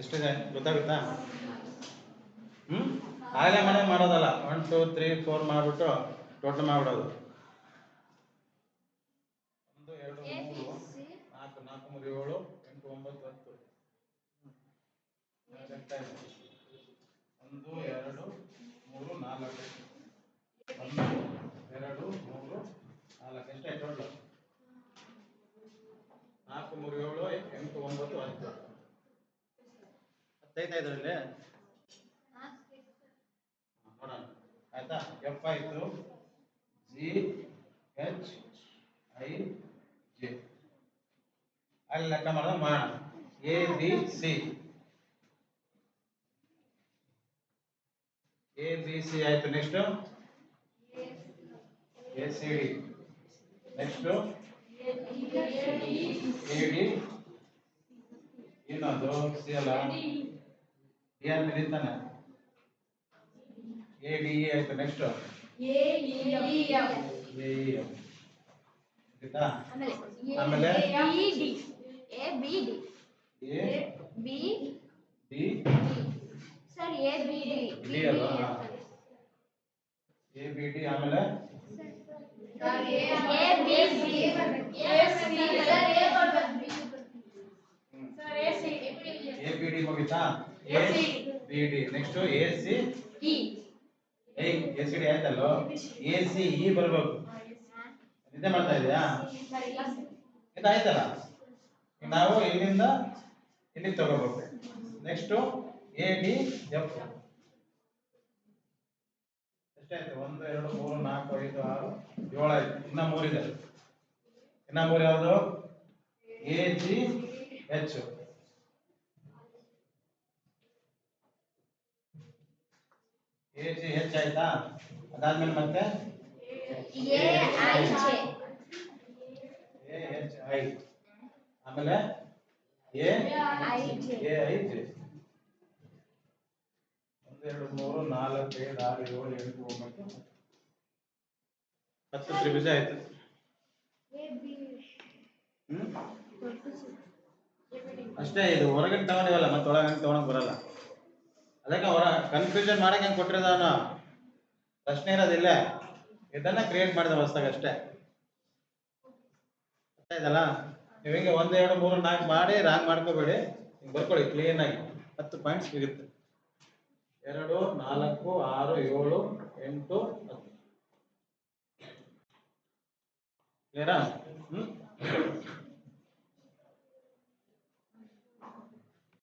ಎಷ್ಟಿದೆ ಗೊತ್ತಾಗುತ್ತಾ? ಆಗಲೇ ಮಾಡೋದಲ್ಲ, 1 2 3 4 ಮಾಡಿಬಿಟ್ಟು ಟೋಟಲ್ ಮಾಡಿಬಿಡೋದು. 1 2 3 4 4 3 7 8 9 10. 1 2 3 4 1 2 3 4 ಎಷ್ಟೇ ಟೋಟಲ್? 4 3 7 8 9 10. 15 ಇದರಲ್ಲಿ ನೋಡೋಣ ಆಯ್ತಾ. ಎಫ್ ಆಯಿತು, ಜಿ ಎಚ್ ಐ ಜೆ ಅಲ್ಲಿ ಲೆಕ್ಕ ಮಾಡೋಣ. ಎ ಬಿ ಸಿ ಆಯ್ತು. Next A C D, next A D ಏನದು ಸಿ ಅಲ್ಲ, ಡಿ ಆದ್ಮೇಲೆ ಇರ್ತಾನೆ. ಎ ಡಿ ಇ ಆಯ್ತು. ನೆಕ್ಸ್ಟ್ ಎ ಇ ಎಫ್ ಆಮೇಲೆ A B D sir, A B D ಅಲ್ವಾ? ಎ ಬಿ ಡಿ ಆಮೇಲೆ ಎ ಬಿ ಡಿ ಮುಗಿತಾ? A B D next A C E. A C D ಆಯ್ತಲ್ಲೋ, A C E ಬರ್ಬೇಕು. ನಿದ್ದೆ ಮಾಡ್ತಾ ಇದೆಯಾ? ಇದಾಯ್ತಲ್ಲ, ನಾವು ಇಲ್ಲಿಂದ ಇಲ್ಲಿಗೆ ತಗೋಬೇಕು. ನೆಕ್ಸ್ಟ್ ಎ ಡಿ ಎಫ್ ಎಷ್ಟಾಯ್ತು? 1 2 3 4 5 6 7 ಆಯ್ತು. ಇನ್ನ 3 ಇದೆ. ಇನ್ನ 3 ಯಾವುದು? A G H. A G H ಆಯ್ತಾ? ಅದಾದ್ಮೇಲೆ ಮತ್ತೆ ಎ ಎಚ್ ಐ ಆಮೇಲೆ ಎ ಐ ಜೆ. 1 2 3 4 5 6 7 8 9 10 ತ್ರಿಭುಜ ಆಯ್ತು. ಅಷ್ಟೇ. ಇದು ಹೊರಗಡೆ ತಗೊಂಡಿವಲ್ಲ, ಮತ್ತೆ ಒಳಗಡೆ ತಗೊಳಕ್ ಬರಲ್ಲ. ಅದಕ್ಕೆ ಹೊರ ಕನ್ಫ್ಯೂಷನ್ ಮಾಡಕ್ಕೆ ಹೆಂಗೆ ಕೊಟ್ಟಿರೋದವನು, ಪ್ರಶ್ನೆ ಇರೋದಿಲ್ಲ, ಇದನ್ನ ಕ್ರಿಯೇಟ್ ಮಾಡಿದ ಹೊಸದಾಗ ಅಷ್ಟೇ. ಅರ್ಥ ಇದಲ್ಲ? ನೀವು ಹಿಂಗೆ 1 2 3 4 ಮಾಡಿ ರಾಂಗ್ ಮಾಡ್ಕೋಬೇಡಿ. ಹಿಂಗೆ ಬರ್ಕೊಳ್ಳಿ ಕ್ಲೀನ್ ಆಗಿ. 10 ಪಾಯಿಂಟ್ಸ್ ಸಿಗುತ್ತೆ. 2 4 6 7 8 10. ಕ್ಲಿಯರಾ?